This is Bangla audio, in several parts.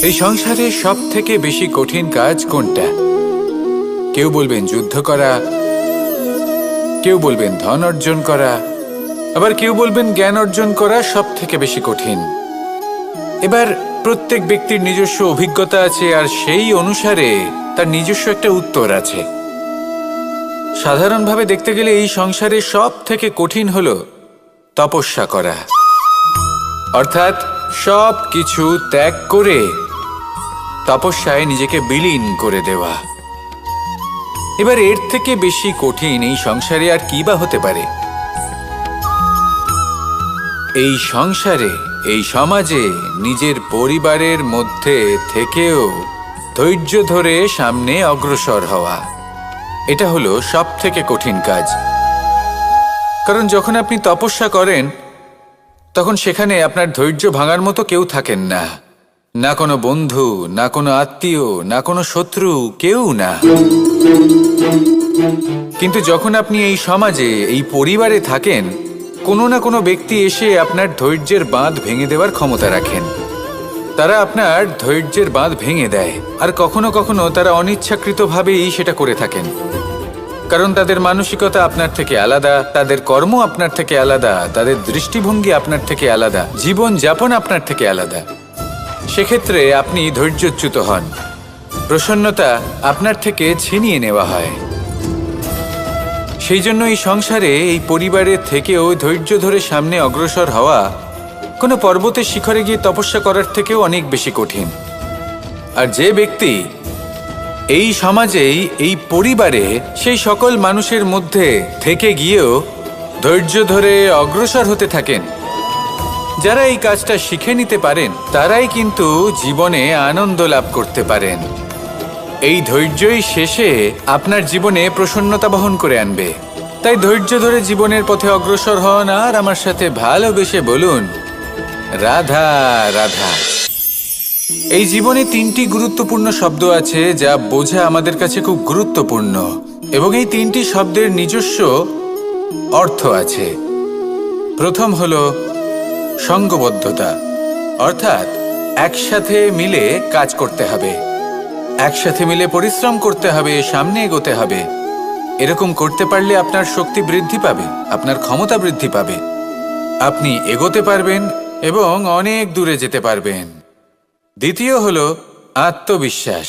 এই সংসারে সব থেকে বেশি কঠিন কাজ কোনটা? কেউ বলবেন যুদ্ধ করা, কেউ বলবেন ধন অর্জন করা, আবার কেউ বলবেন জ্ঞান অর্জন করা সব থেকে বেশি কঠিন। এবার প্রত্যেক ব্যক্তির নিজস্ব অভিজ্ঞতা আছে, আর সেই অনুসারে তার নিজস্ব একটা উত্তর আছে। সাধারণভাবে দেখতে গেলে এই সংসারে সব থেকে কঠিন হলো তপস্যা করা, অর্থাৎ সব কিছু ত্যাগ করে তপস্যায় নিজেকে বিলীন করে দেওয়া। এবার এর থেকে বেশি কঠিন এই সংসারে আর কি বা হতে পারে? এই সংসারে, এই সমাজে, নিজের পরিবারের মধ্যে থেকেও ধৈর্য ধরে সামনে অগ্রসর হওয়া, এটা হলো সব থেকে কঠিন কাজ। কারণ যখন আপনি তপস্যা করেন তখন সেখানে আপনার ধৈর্য ভাঙার মতো কেউ থাকেন না, না কোনো বন্ধু, না কোনো আত্মীয়, না কোনো শত্রু, কেউ না। কিন্তু যখন আপনি এই সমাজে, এই পরিবারে থাকেন, কোনো না কোনো ব্যক্তি এসে আপনার ধৈর্যের বাঁধ ভেঙে দেওয়ার ক্ষমতা রাখেন। তারা আপনার ধৈর্যের বাঁধ ভেঙে দেয়, আর কখনো কখনো তারা অনিচ্ছাকৃতভাবেই সেটা করে থাকেন। কারণ তাদের মানসিকতা আপনার থেকে আলাদা, তাদের কর্ম আপনার থেকে আলাদা, তাদের দৃষ্টিভঙ্গি আপনার থেকে আলাদা, জীবন যাপন আপনার থেকে আলাদা। সেক্ষেত্রে আপনি ধৈর্যচ্যুত হন, প্রসন্নতা আপনার থেকে ছিনিয়ে নেওয়া হয়। সেই জন্য এই সংসারে, এই পরিবারের থেকেও ধৈর্য ধরে সামনে অগ্রসর হওয়া কোনো পর্বতের শিখরে গিয়ে তপস্যা করার থেকেও অনেক বেশি কঠিন। আর যে ব্যক্তি এই সমাজেই, এই পরিবারে, সেই সকল মানুষের মধ্যে থেকে গিয়েও ধৈর্য ধরে অগ্রসর হতে থাকেন, যারা এই কাজটা শিখে নিতে পারেন, তারাই কিন্তু জীবনে আনন্দ লাভ করতে পারেন। এই ধৈর্যই শেষে আপনার জীবনে প্রসন্নতা বহন করে আনবে। তাই ধৈর্য ধরে জীবনের পথে অগ্রসর হন, আর আমার সাথে ভালোবেসে বলুন, রাধা রাধা। এই জীবনে তিনটি গুরুত্বপূর্ণ শব্দ আছে যা বোঝা আমাদের কাছে খুব গুরুত্বপূর্ণ, এবং এই তিনটি শব্দের নিজস্ব অর্থ আছে। প্রথম হলো সঙ্গবদ্ধতা, অর্থাৎ একসাথে মিলে কাজ করতে হবে, একসাথে মিলে পরিশ্রম করতে হবে, সামনে এগোতে হবে। এরকম করতে পারলে আপনার শক্তি বৃদ্ধি পাবে, আপনার ক্ষমতা বৃদ্ধি পাবে, আপনি এগোতে পারবেন এবং অনেক দূরে যেতে পারবেন। দ্বিতীয় হলো আত্মবিশ্বাস।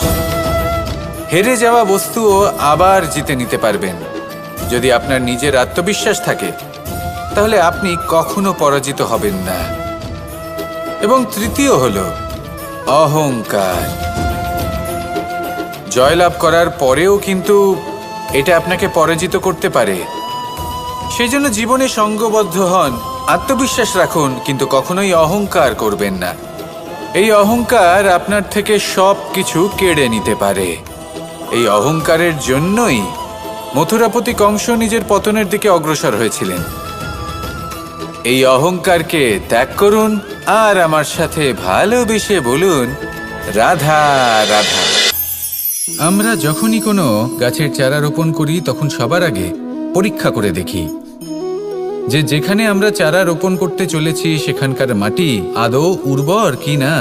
হেরে যাওয়া বস্তুও আবার জিতে নিতে পারবেন। যদি আপনার নিজের আত্মবিশ্বাস থাকে তাহলে আপনি কখনো পরাজিত হবেন না। এবং তৃতীয় হলো অহংকার। জয়লাভ করার পরেও কিন্তু এটা আপনাকে পরাজিত করতে পারে। সেই জন্য জীবনে সঙ্গবদ্ধ হন, আত্মবিশ্বাস রাখুন, কিন্তু কখনোই অহংকার করবেন না। এই অহংকার আপনার থেকে সব কিছু কেড়ে নিতে পারে। এই অহংকারের জন্যই মথুরাপতি কংস নিজের পতনের দিকে অগ্রসর হয়েছিলেন। এই অহংকারকে ত্যাগ করুন, আর আমার সাথে ভালোবেসে বলুন, রাধা রাধা। আমরা যখনই কোনো গাছের চারা রোপণ করি তখন সবার আগে পরীক্ষা করে দেখি যে যেখানে আমরা চারা রোপণ করতে চলেছি সেখানকার মাটি আদৌ উর্বর কিনা,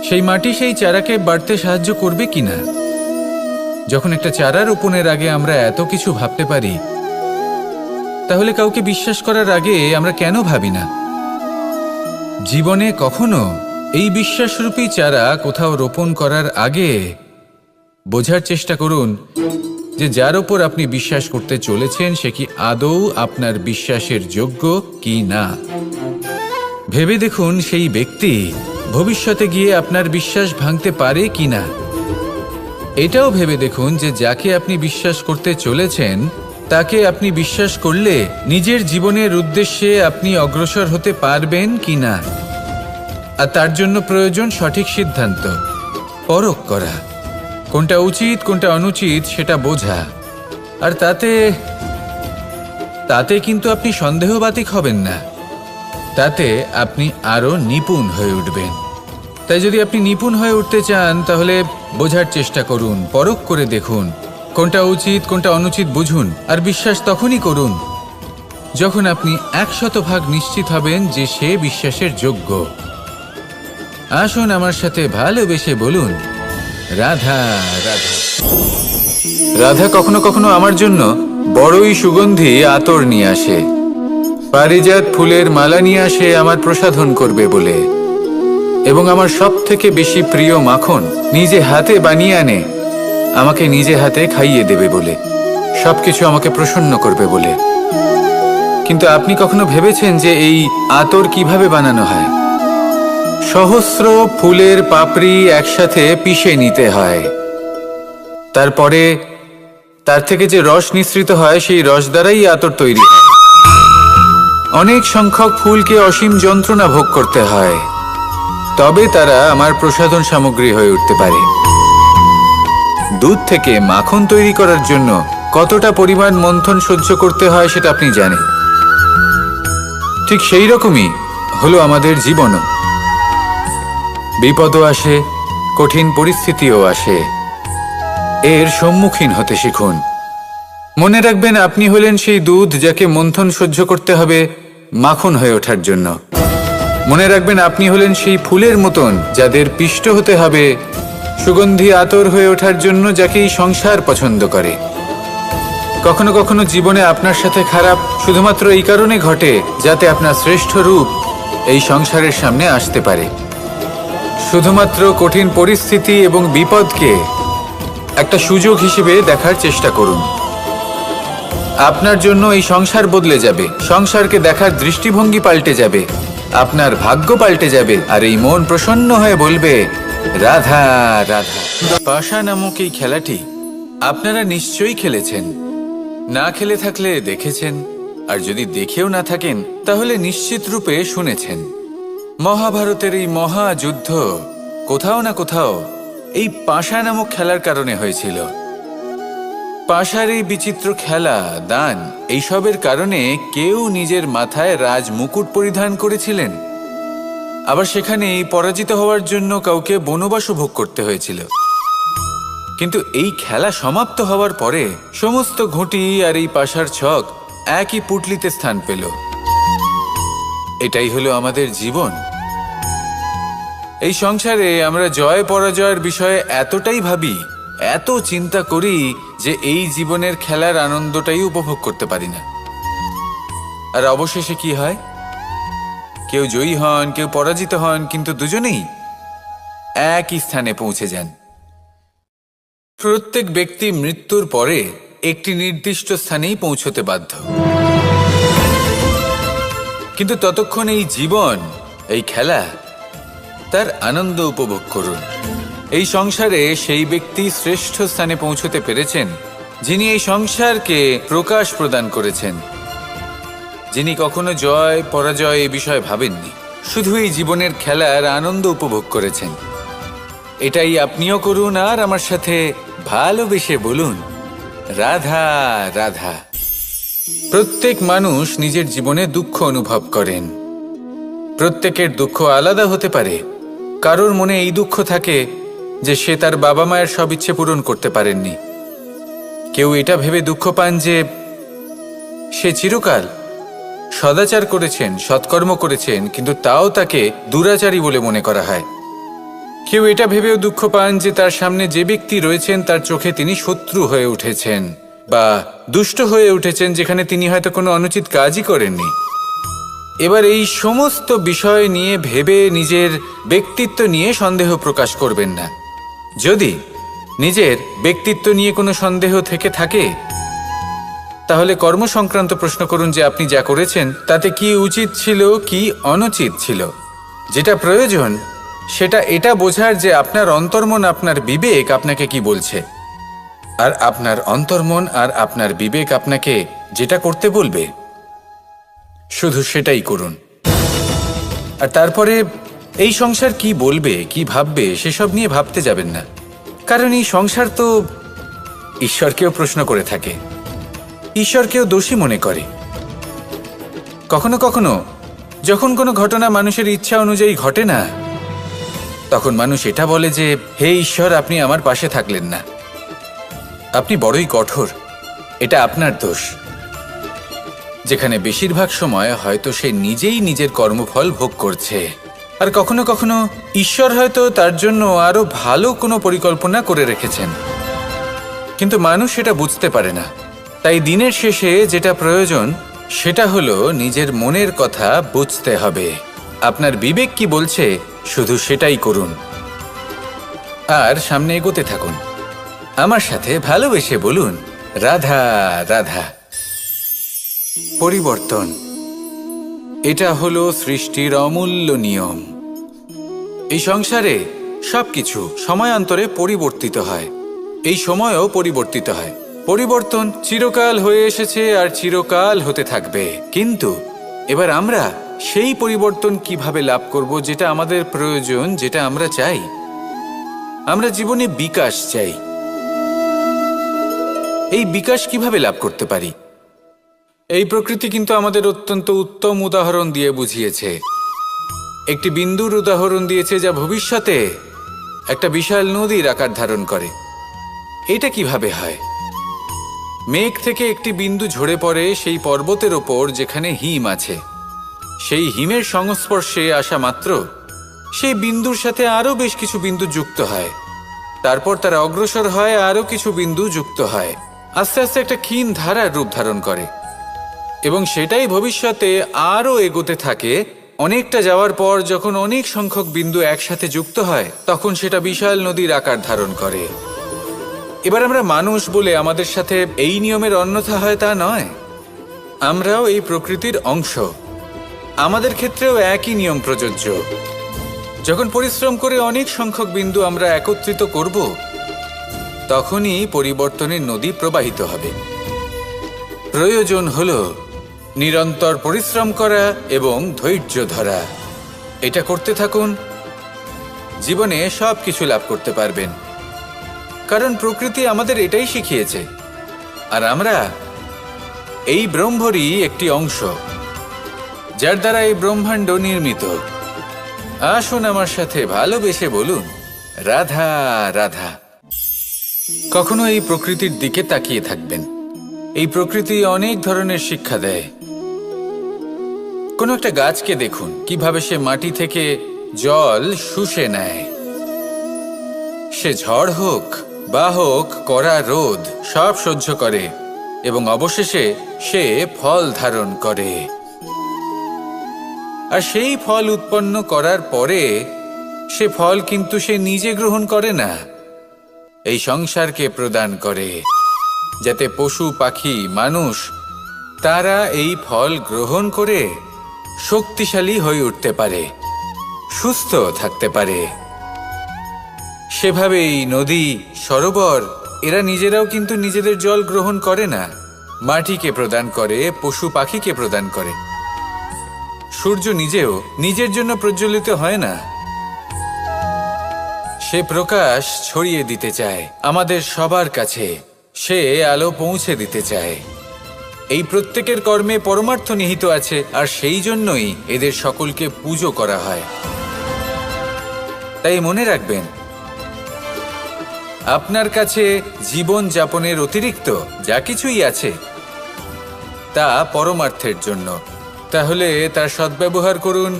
সেই মাটি সেই চারাকে বাড়তে সাহায্য করবে কিনা। যখন একটা চারা রোপণের আগে আমরা এত কিছু ভাবতে পারি, তাহলে কাউকে বিশ্বাস করার আগে আমরা কেন ভাবি না? জীবনে কখনো এই বিশ্বাসরূপী চারা কোথাও রোপণ করার আগে বোঝার চেষ্টা করুন যে যার ওপর আপনি বিশ্বাস করতে চলেছেন সে কি আদৌ আপনার বিশ্বাসের যোগ্য কি না। ভেবে দেখুন সেই ব্যক্তি ভবিষ্যতে গিয়ে আপনার বিশ্বাস ভাঙতে পারে কি না। এটাও ভেবে দেখুন যে যাকে আপনি বিশ্বাস করতে চলেছেন তাকে আপনি বিশ্বাস করলে নিজের জীবনের উদ্দেশ্যে আপনি অগ্রসর হতে পারবেন কি না। আর তার জন্য প্রয়োজন সঠিক সিদ্ধান্ত, পরখ করা, কোনটা উচিত কোনটা অনুচিত সেটা বোঝা। আর তাতে কিন্তু আপনি সন্দেহবাতিক হবেন না, তাতে আপনি আরো নিপুণ হয়ে উঠবেন। তাই যদি আপনি নিপুণ হয়ে উঠতে চান তাহলে বোঝার চেষ্টা করুন, পরখ করে দেখুন, কোনটা উচিত কোনটা অনুচিত বুঝুন। আর বিশ্বাস তখনই করুন যখন আপনি 100% নিশ্চিত হবেন যে সে বিশ্বাসের যোগ্য। আসুন আমার সাথে ভালোবেসে বলুন, রাধা রাধা। রাধা কখনো কখনো আমার জন্য বড়ই সুগন্ধি আতর নিয়ে আসে, পারিজাত ফুলের মালা নিয়ে আসে আমার প্রসাধন করবে বলে, এবং আমার সব থেকে বেশি প্রিয় মাখন নিজে হাতে বানিয়ে আনে আমাকে নিজে হাতে খাইয়ে দেবে বলে, সবকিছু আমাকে প্রসন্ন করবে বলে। কিন্তু আপনি কখনো ভেবেছেন যে এই আতর কিভাবে বানানো হয়? সহস্র ফুলের পাপড়ি একসাথে পিষে নিতে হয়, তারপরে তার থেকে যে রস নিঃসৃত হয় সেই রস দ্বারাই আতর তৈরি হয়। অনেক সংখ্যক ফুলকে অসীম যন্ত্রণা ভোগ করতে হয়, তবে তারা আমার প্রসাধন সামগ্রী হয়ে উঠতে পারে। দুধ থেকে মাখন তৈরি করার জন্য কতটা পরিমাণ মন্থন সহ্য করতে হয় সেটা আপনি জানেন। ঠিক সেই রকমই হলো আমাদের জীবনও। বিপদও আসে, কঠিন পরিস্থিতিও আসে, এর সম্মুখীন হতে শিখুন। মনে রাখবেন, আপনি হলেন সেই দুধ যাকে মন্থন সহ্য করতে হবে মাখন হয়ে ওঠার জন্য। মনে রাখবেন, আপনি হলেন সেই ফুলের মতন যাদের পিষ্ট হতে হবে সুগন্ধি আতর হয়ে ওঠার জন্য, যাকে এই সংসার পছন্দ করে। কখনো কখনো জীবনে আপনার সাথে খারাপ শুধুমাত্র এই কারণে ঘটে যাতে আপনার শ্রেষ্ঠ রূপ এই সংসারের সামনে আসতে পারে। শুধুমাত্র কঠিন পরিস্থিতি এবং বিপদকে একটা সুযোগ হিসেবে দেখার চেষ্টা করুন। আপনার জন্য এই সংসার বদলে যাবে, সংসারকে দেখার দৃষ্টিভঙ্গি পাল্টে যাবে, আপনার ভাগ্য পাল্টে যাবে, আর এই মন প্রসন্ন হয়ে বলবে, রাধা রাধা। পাশা নামক এই খেলাটি আপনারা নিশ্চয়ই খেলেছেন, না খেলে থাকলে দেখেছেন, আর যদি দেখেও না থাকেন তাহলে নিশ্চিত রূপে শুনেছেন। মহাভারতের এই মহাযুদ্ধ কোথাও না কোথাও এই পাশা নামক খেলার কারণে হয়েছিল। পাশার এই বিচিত্র খেলা, দান, এইসবের কারণে কেউ নিজের মাথায় রাজ মুকুট পরিধান করেছিলেন, আবার সেখানেই পরাজিত হওয়ার জন্য কাউকে বনবাসও ভোগ করতে হয়েছিল। কিন্তু এই খেলা সমাপ্ত হওয়ার পরে সমস্ত ঘুঁটি আর এই পাশার ছক একই পুটলিতে স্থান পেল। এটাই হলো আমাদের জীবন। এই সংসারে আমরা জয় পরাজয়ের বিষয়ে এতটাই ভাবি, এত চিন্তা করি যে এই জীবনের খেলার আনন্দটাই উপভোগ করতে পারি না। আর অবশেষে কি হয়? কেউ জয়ী হন, কেউ পরাজিত হন, কিন্তু দুজনেই একই স্থানে পৌঁছে যান। প্রত্যেক ব্যক্তি মৃত্যুর পরে একটি নির্দিষ্ট স্থানেই পৌঁছতে বাধ্য, কিন্তু ততক্ষণ এই জীবন, এই খেলা, তার আনন্দ উপভোগ করুন। এই সংসারে সেই ব্যক্তি শ্রেষ্ঠ স্থানে পৌঁছতে পেরেছেন যিনি এই সংসারকে প্রকাশ প্রদান করেছেন, যিনি কখনো জয় পরাজয় এ বিষয়ে ভাবেননি, শুধু এই জীবনের খেলার আনন্দ উপভোগ করেছেন। এটাই আপনিও করুন, আর আমার সাথে ভালোবেসে বলুন, রাধা রাধা। প্রত্যেক মানুষ নিজের জীবনে দুঃখ অনুভব করেন। প্রত্যেকের দুঃখ আলাদা হতে পারে। কারোর মনে এই দুঃখ থাকে যে সে তার বাবা মায়ের সব ইচ্ছে পূরণ করতে পারেননি। কেউ এটা ভেবে দুঃখ পান যে সে চিরকাল সদাচার করেছেন, সৎকর্ম করেছেন, কিন্তু তাও তাকে দুরাচারী বলে মনে করা হয়। কেউ এটা ভেবেও দুঃখ পান যে তার সামনে যে ব্যক্তি রয়েছেন তার চোখে তিনি শত্রু হয়ে উঠেছেন বা দুষ্ট হয়ে উঠেছেন, যেখানে তিনি হয়তো কোনো অনুচিত কাজই করেননি। এবার এই সমস্ত বিষয় নিয়ে ভেবে নিজের ব্যক্তিত্ব নিয়ে সন্দেহ প্রকাশ করবেন না। যদি নিজের ব্যক্তিত্ব নিয়ে কোনো সন্দেহ থেকে থাকে তাহলে কর্ম সংক্রান্ত প্রশ্ন করুন যে আপনি যা করেছেন তাতে কি উচিত ছিল, কি অনুচিত ছিল। যেটা প্রয়োজন সেটা এটা বোঝার যে আপনার অন্তর্মন, আপনার বিবেক আপনাকে কি বলছে, আর আপনার অন্তর্মন আর আপনার বিবেক আপনাকে যেটা করতে বলবে শুধু সেটাই করুন। আর তারপরে এই সংসার কি বলবে, কি ভাববে সেসব নিয়ে ভাবতে যাবেন না, কারণ এই সংসার তো ঈশ্বরকেও প্রশ্ন করে থাকে, ঈশ্বরকেও দোষী মনে করে। কখনো কখনো যখন কোনো ঘটনা মানুষের ইচ্ছা অনুযায়ী ঘটে না, তখন মানুষ এটা বলে যে হে ঈশ্বর, আপনি আমার পাশে থাকলেন না, আপনি বড়ই কঠোর, এটা আপনার দোষ। যেখানে বেশিরভাগ সময় হয়তো সে নিজেই নিজের কর্মফল ভোগ করছে, আর কখনো কখনো ঈশ্বর হয়তো তার জন্য আরো ভালো কোনো পরিকল্পনা করে রেখেছেন, কিন্তু মানুষ সেটা বুঝতে পারে না। তাই দিনের শেষে যেটা প্রয়োজন সেটা হলো নিজের মনের কথা বুঝতে হবে। আপনার বিবেক কি বলছে শুধু সেটাই করুন আর সামনে এগোতে থাকুন। আমার সাথে ভালোবেসে বলুন, রাধা রাধা। পরিবর্তন, এটা হলো সৃষ্টির অমূল্য নিয়ম। এই সংসারে সবকিছু সময়ান্তরে পরিবর্তিত হয়, এই সময়ও পরিবর্তিত হয়। পরিবর্তন চিরকাল হয়ে এসেছে আর চিরকাল হতে থাকবে, কিন্তু এবার আমরা সেই পরিবর্তন কিভাবে লাভ করব যেটা আমাদের প্রয়োজন, যেটা আমরা চাই। আমরা জীবনে বিকাশ চাই। এই বিকাশ কিভাবে লাভ করতে পারি? এই প্রকৃতি কিন্তু আমাদের অত্যন্ত উত্তম উদাহরণ দিয়ে বুঝিয়েছে। একটি বিন্দুর উদাহরণ দিয়েছে যা ভবিষ্যতে একটা বিশাল নদীর আকার ধারণ করে। এটা কিভাবে হয়? মেঘ থেকে একটি বিন্দু ঝরে পড়ে সেই পর্বতের ওপর যেখানে হিম আছে। সেই হিমের সংস্পর্শে আসা মাত্র সেই বিন্দুর সাথে আরো বেশ কিছু বিন্দু যুক্ত হয়। তারপর তারা অগ্রসর হয়, আরো কিছু বিন্দু যুক্ত হয়, আস্তে আস্তে একটা ক্ষীণ ধারার রূপ ধারণ করে এবং সেটাই ভবিষ্যতে আরো এগোতে থাকে। অনেকটা যাওয়ার পর যখন অনেক সংখ্যক বিন্দু একসাথে যুক্ত হয় তখন সেটা বিশাল নদীর আকার ধারণ করে। এবার আমরা মানুষ বলে আমাদের সাথে এই নিয়মের অন্যথা হয় তা নয়। আমরাও এই প্রকৃতির অংশ, আমাদের ক্ষেত্রেও একই নিয়ম প্রযোজ্য। যখন পরিশ্রম করে অনেক সংখ্যক বিন্দু আমরা একত্রিত করব তখনই পরিবর্তনের নদী প্রবাহিত হবে। প্রয়োজন হলো নিরন্তর পরিশ্রম করা এবং ধৈর্য ধরা। এটা করতে থাকুন, জীবনে সব কিছু লাভ করতে পারবেন। কারণ প্রকৃতি আমাদের এটাই শিখিয়েছে, আর আমরা এই ব্রহ্মরই একটি অংশ, যার দ্বারা এই ব্রহ্মাণ্ড নির্মিত। আসুন আমার সাথে ভালোবেসে বলুন, রাধা রাধা। কখনো এই প্রকৃতির দিকে তাকিয়ে থাকবেন। এই প্রকৃতি অনেক ধরনের শিক্ষা দেয়। কোনো একটা গাছকে দেখুন কিভাবে সে মাটি থেকে জল শুষে নেয়। সে ঝড় হোক বা হোক কড়া রোদ সব সহ্য করে এবং অবশেষে সে ফল ধারণ করে। আর সেই ফল উৎপন্ন করার পরে সে ফল কিন্তু সে নিজে গ্রহণ করে না, এই সংসারকে প্রদান করে, যাতে পশু পাখি মানুষ তারা এই ফল গ্রহণ করে শক্তিশালী হয়ে উঠতে পারে, সুস্থ থাকতে পারে। সেভাবেই নদী, সরোবর এরা নিজেরাও কিন্তু নিজেদের জল গ্রহণ করে না, মাটিকে প্রদান করে, পশু পাখিকে প্রদান করে। সূর্য নিজেও নিজের জন্য প্রজ্বলিত হয় না, সে প্রকাশ ছড়িয়ে দিতে চায় আমাদের সবার কাছে, সে আলো পৌঁছে দিতে চায়। এই প্রত্যেকের কর্মে পরমার্থ নিহিত আছে, আর সেই জন্যই এদের সকলকে পুজো করা হয়। তাই মনে রাখবেন, আপনার কাছে জীবন যাপনের অতিরিক্ত যা কিছুই আছে তা পরমার্থের জন্য। তাহলে তার সদ্ব্যবহার করুন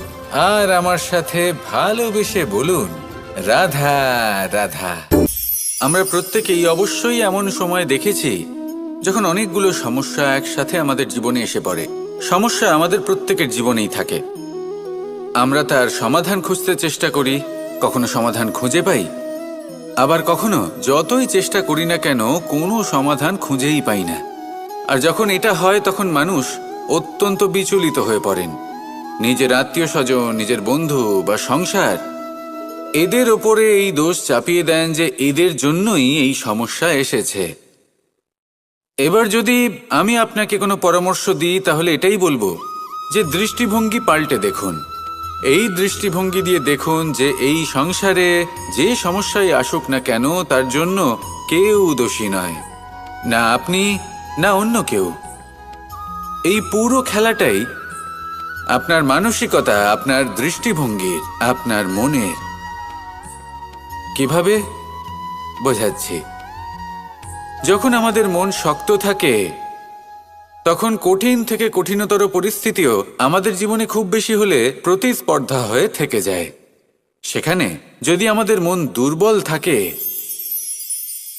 আর আমার সাথে ভালোবেসে বলুন, রাধা রাধা। আমরা প্রত্যেকেই অবশ্যই এমন সময় দেখেছি যখন অনেকগুলো সমস্যা একসাথে আমাদের জীবনে এসে পড়ে। সমস্যা আমাদের প্রত্যেকের জীবনেই থাকে। আমরা তার সমাধান খুঁজতে চেষ্টা করি, কখনো সমাধান খুঁজে পাই, আবার কখনো যতই চেষ্টা করি না কেন কোনো সমাধান খুঁজেই পাই না। আর যখন এটা হয় তখন মানুষ অত্যন্ত বিচলিত হয়ে পড়েন। নিজের আত্মীয় স্বজন, নিজের বন্ধু বা সংসার এদের ওপরে এই দোষ চাপিয়ে দেন যে এদের জন্যই এই সমস্যা এসেছে। এবার যদি আমি আপনাকে কোনো পরামর্শ দিই তাহলে এটাই বলবো যে দৃষ্টিভঙ্গি পাল্টে দেখুন। এই দৃষ্টিভঙ্গি দিয়ে দেখুন যে এই সংসারে যে সমস্যায় আসুক না কেন তার জন্য কেউ দোষী নয়, না আপনি না অন্য কেউ। এই পুরো খেলাটাই আপনার মানসিকতা, আপনার দৃষ্টিভঙ্গির, আপনার মনের। কিভাবে বোঝাচ্ছি? যখন আমাদের মন শক্ত থাকে তখন কঠিন থেকে কঠিনতর পরিস্থিতিও আমাদের জীবনে খুব বেশি হলে প্রতিস্পর্ধা হয়ে থেকে যায়। সেখানে যদি আমাদের মন দুর্বল থাকে,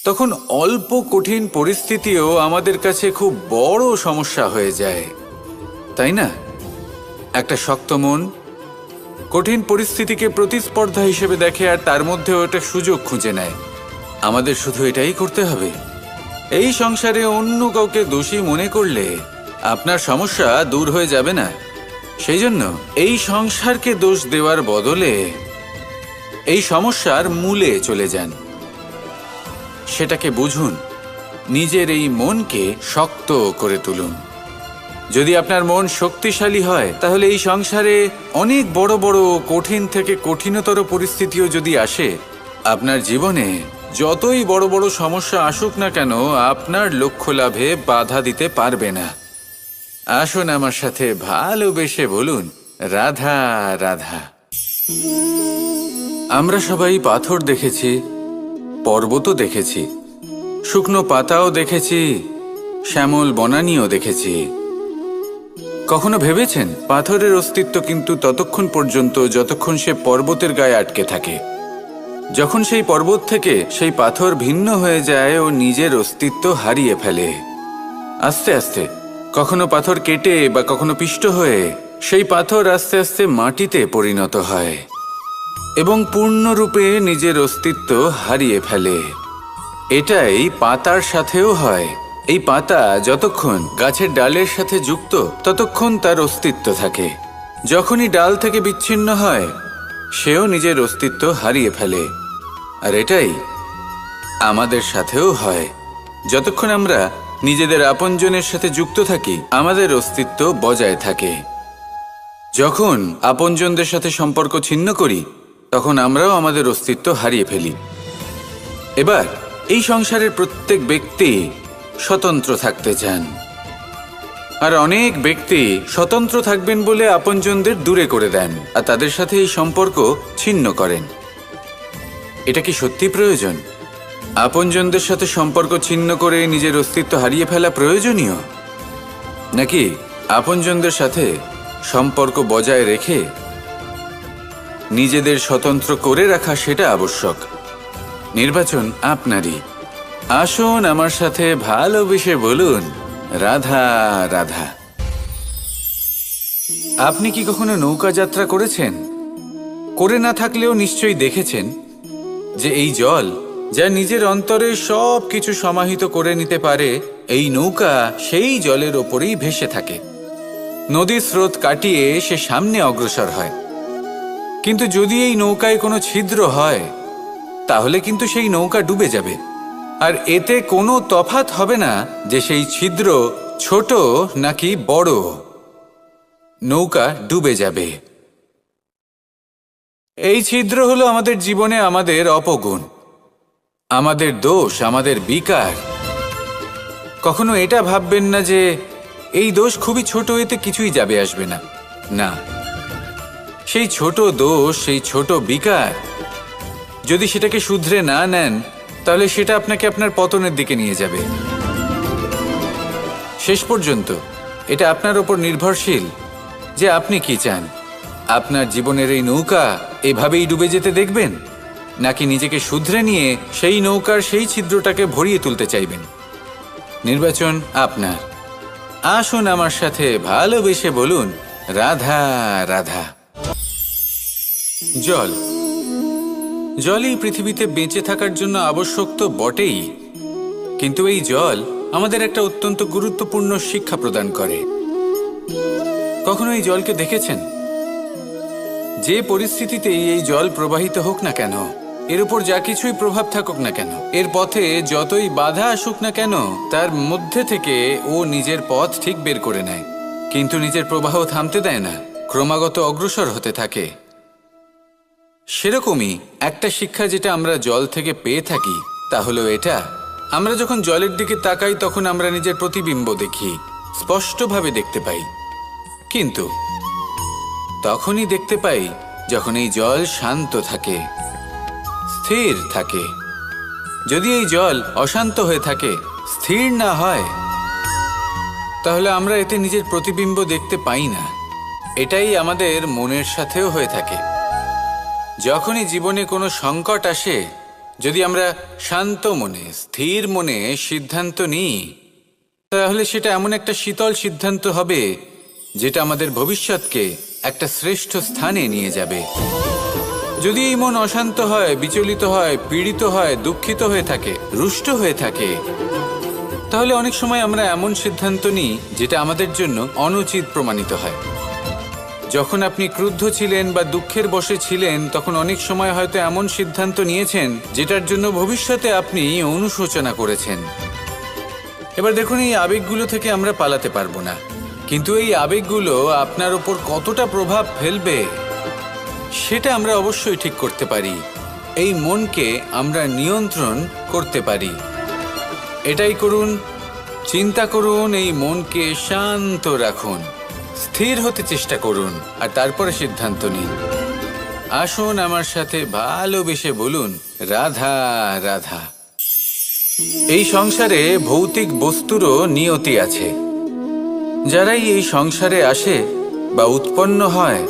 তখন অল্প কঠিন পরিস্থিতিও আমাদের কাছে খুব বড় সমস্যা হয়ে যায়, তাই না? একটা শক্ত মন কঠিন পরিস্থিতিকে প্রতিস্পর্ধা হিসেবে দেখে আর তার মধ্যেও একটা সুযোগ খুঁজে নেয়। আমাদের শুধু এটাই করতে হবে। এই সংসারে অন্য কাউকে দোষী মনে করলে আপনার সমস্যা দূর হয়ে যাবে না। সেই জন্য এই সংসারকে দোষ দেওয়ার বদলে এই সমস্যার মূলে চলে যান, সেটাকে বুঝুন, নিজের এই মনকে শক্ত করে তুলুন। যদি আপনার মন শক্তিশালী হয়, তাহলে এই সংসারে অনেক বড় বড় কঠিন থেকে কঠিনতর পরিস্থিতিও যদি আসে, আপনার জীবনে যতই বড় বড় সমস্যা আসুক না কেন, আপনার লক্ষ্য লাভে বাধা দিতে পারবে না। আসুন আমার সাথে ভালোবেসে বলুন, রাধা রাধা। আমরা সবাই পাথর দেখেছি, পর্বতও দেখেছি, শুকনো পাতাও দেখেছি, শ্যামল বনানীও দেখেছি। কখনো ভেবেছেন পাথরের অস্তিত্ব কিন্তু ততক্ষণ পর্যন্ত যতক্ষণ সে পর্বতের গায়ে আটকে থাকে। যখন সেই পর্বত থেকে সেই পাথর ভিন্ন হয়ে যায় ও নিজের অস্তিত্ব হারিয়ে ফেলে। আস্তে আস্তে কখনো পাথর কেটে বা কখনো পিষ্ট হয়ে সেই পাথর আস্তে আস্তে মাটিতে পরিণত হয় এবং পূর্ণরূপে নিজের অস্তিত্ব হারিয়ে ফেলে। এটাই পাতার সাথেও হয়। এই পাতা যতক্ষণ গাছের ডালের সাথে যুক্ত ততক্ষণ তার অস্তিত্ব থাকে। যখনই ডাল থেকে বিচ্ছিন্ন হয়, সেও নিজের অস্তিত্ব হারিয়ে ফেলে। আর এটাই আমাদের সাথেও হয়। যতক্ষণ আমরা নিজেদের আপনজনের সাথে যুক্ত থাকি, আমাদের অস্তিত্ব বজায় থাকে। যখন আপনজনদের সাথে সম্পর্ক ছিন্ন করি, তখন আমরাও আমাদের অস্তিত্ব হারিয়ে ফেলি। এবার এই সংসারের প্রত্যেক ব্যক্তি স্বতন্ত্র থাকতে চান, আর অনেক ব্যক্তি স্বতন্ত্র থাকবেন বলে আপনজনদের দূরে করে দেন আর তাদের সাথে এই সম্পর্ক ছিন্ন করেন। এটা কি সত্যি প্রয়োজন? আপনজনদের সাথে সম্পর্ক ছিন্ন করে নিজের অস্তিত্ব হারিয়ে ফেলা প্রয়োজনীয়, নাকি আপনজনদের সাথে সম্পর্ক বজায় রেখে নিজেদের স্বতন্ত্র করে রাখা সেটা আবশ্যক? নির্বাচন আপনারই। আসুন আমার সাথে ভালোবেসে বলুন, রাধা রাধা। আপনি কি কখনো নৌকা যাত্রা করেছেন? করে না থাকলেও নিশ্চয়ই দেখেছেন যে এই জল যা নিজের অন্তরে সব কিছু সমাহিত করে নিতে পারে, এই নৌকা সেই জলের ওপরেই ভেসে থাকে। নদীর স্রোত কাটিয়ে সে সামনে অগ্রসর হয়। কিন্তু যদি এই নৌকায় কোনো ছিদ্র হয়, তাহলে কিন্তু সেই নৌকা ডুবে যাবে। আর এতে কোনো তফাৎ হবে না যে সেই ছিদ্র ছোট নাকি বড়, নৌকা ডুবে যাবে। এই ছিদ্র হলো আমাদের জীবনে আমাদের অপগুণ, আমাদের দোষ, আমাদের বিকার। কখনো এটা ভাববেন না যে এই দোষ খুবই ছোট, এতে কিছুই যাবে আসবে না। না, সেই ছোট দোষ, সেই ছোট বিকার যদি সেটাকে শুধরে না নেন, তাহলে সেটা আপনাকে আপনার পতনের দিকে নিয়ে যাবে। শেষ পর্যন্ত এটা আপনার ওপর নির্ভরশীল যে আপনি কি চান। আপনার জীবনের এই নৌকা এভাবেই ডুবে যেতে দেখবেন, নাকি নিজেকে শুধরে নিয়ে সেই নৌকার সেই ছিদ্রটাকে ভরিয়ে তুলতে চাইবেন? নির্বাচন আপনার। আসুন আমার সাথে ভালোবেসে বলুন, রাধা রাধা। জল, জলই পৃথিবীতে বেঁচে থাকার জন্য আবশ্যক তো বটেই, কিন্তু এই জল আমাদের একটা অত্যন্ত গুরুত্বপূর্ণ শিক্ষা প্রদান করে। কখনো এই জলকে দেখেছেন? যে পরিস্থিতিতেই এই জল প্রবাহিত হোক না কেন, এর উপর যা কিছুই প্রভাব থাকুক না কেন, এর পথে যতই বাধা আসুক না কেন, তার মধ্যে থেকে ও নিজের পথ ঠিক বের করে নেয়, কিন্তু নিজের প্রবাহ থামতে দেয় না, ক্রমাগত অগ্রসর হতে থাকে। সেরকমই একটা শিক্ষা যেটা আমরা জল থেকে পেয়ে থাকি, তা হলো এটা: আমরা যখন জলের দিকে তাকাই, তখন আমরা নিজের প্রতিবিম্ব দেখি, স্পষ্টভাবে দেখতে পাই। কিন্তু তখনই দেখতে পাই যখন এই জল শান্ত থাকে, স্থির থাকে। যদি এই জল অশান্ত হয়ে থাকে, স্থির না হয়, তাহলে আমরা এতে নিজের প্রতিবিম্ব দেখতে পাই না। এটাই আমাদের মনের সাথেও হয়ে থাকে। যখনই জীবনে কোনো সংকট আসে, যদি আমরা শান্ত মনে, স্থির মনে সিদ্ধান্ত নিই, তাহলে সেটা এমন একটা শীতল সিদ্ধান্ত হবে যেটা আমাদের ভবিষ্যৎকে একটা শ্রেষ্ঠ স্থানে নিয়ে যাবে। যদি এই মন অশান্ত হয়, বিচলিত হয়, পীড়িত হয়, দুঃখিত হয়ে থাকে, রুষ্ট হয়ে থাকে, তাহলে অনেক সময় আমরা এমন সিদ্ধান্ত নিই যেটা আমাদের জন্য অনুচিত প্রমাণিত হয়। যখন আপনি ক্রুদ্ধ ছিলেন বা দুঃখের বশে ছিলেন, তখন অনেক সময় হয়তো এমন সিদ্ধান্ত নিয়েছেন যেটার জন্য ভবিষ্যতে আপনি অনুশোচনা করেছেন। এবার দেখুন, এই আবেগগুলো থেকে আমরা পালাতে পারবো না, কিন্তু এই আবেগগুলো আপনার উপর কতটা প্রভাব ফেলবে সেটা আমরা অবশ্যই ঠিক করতে পারি। এই মনকে আমরা নিয়ন্ত্রণ করতে পারি। এটাই করুন, চিন্তা করুন, এই মনকে শান্ত রাখুন, স্থির হতে চেষ্টা করুন, আর তারপরে সিদ্ধান্ত নিন। আসুন আমার সাথে ভালোবেসে বলুন, রাধা রাধা। এই সংসারে ভৌতিক বস্তুরও নিয়তি আছে। যারাই এই সংসারে আসে বা উৎপন্ন হয়,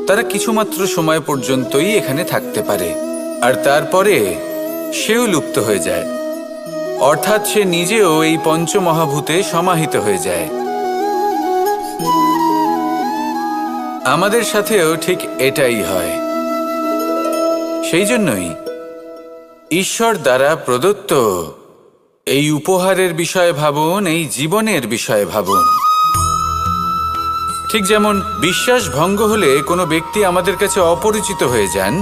তারা কিছুমাত্র সময় পর্যন্তই এখানে থাকতে পারে, আর তারপরে সেও লুপ্ত হয়ে যায়, অর্থাৎ সে নিজেও এই পঞ্চমহাভূতে সমাহিত হয়ে যায়। আমাদের সাথেও ঠিক এটাই হয়। সেই জন্যই ঈশ্বর দ্বারা প্রদত্ত এই উপহারের বিষয়ে ভাবুন, এই জীবনের বিষয়ে ভাবুন। ঠিক যেমন বিশ্বাস ভঙ্গ হলে কোনো ব্যক্তি আমাদের কাছে অপরিচিত হয়ে যান,